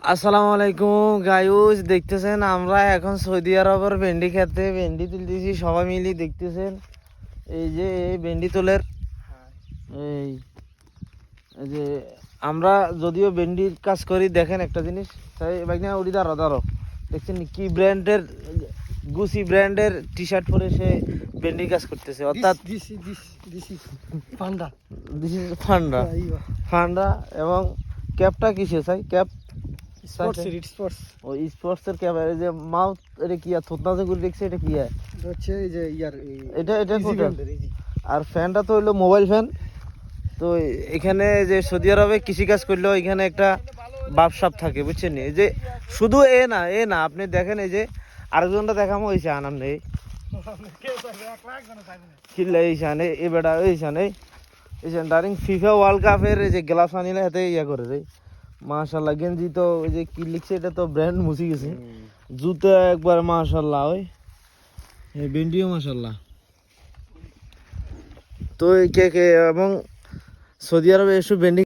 আসসালামু আলাইকুম গাইস, দেখতেছেন আমরা এখন সৌদি আরবের ভেন্ডি খেতে ভেন্ডি তুলতেছি সবাই মিলে। দেখতেছেন এই যে এই ভেন্ডি তোলের এই এই যে আমরা যদিও ভেন্ডির কাজ করি, দেখেন একটা জিনিস তাই ভাইনা উড়ি দাঁড়ো দাঁড়ো, দেখছেন কি ব্র্যান্ডের, গুচি ব্র্যান্ডের টি শার্ট পরে সে ভেন্ডির কাজ করতেছে, অর্থাৎ পান্ডা দিস ইজ ফান্ডা ফান্ডা। এবং ক্যাপটা কিসে চাই ক্যাপ স্পোর্টস ও স্পোর্টসের ক্যামেরা যে মাউথ, এটা কি আর থুতনা যে করে দেখছে, এটা কি আর হচ্ছে এই যে ইয়ার এটা এটা কোনটা? আর ফ্যানটা তো হইলো মোবাইল ফ্যান। তো এখানে যে সৌদি আরবে কৃষিকাজ করলেও এখানে একটা বাপসাপ থাকে, বুঝছেন? এই যে শুধু এ না আপনি দেখেন, এই যে আরেকজনটা দেখামো হয়েছে আনাম নেই খিল্লা এইখানে এ বেটা এইখানে এইখানে ডারিং ফিফা ওয়ার্ল্ড কাপের এই যে গ্লাস আনিলে হাতে ইয়া করে রে। মাশাল্লাহ গেঞ্জি তো ওই যে কি লিখছে, এটা তো ব্র্যান্ড মুছি গেছে। জুতো একবার মাশাল্লাহ, ওই ভেন্ডিও মাশাল্লাহ। তো কে কে এবং সৌদি আরবে এসব ভেন্ডি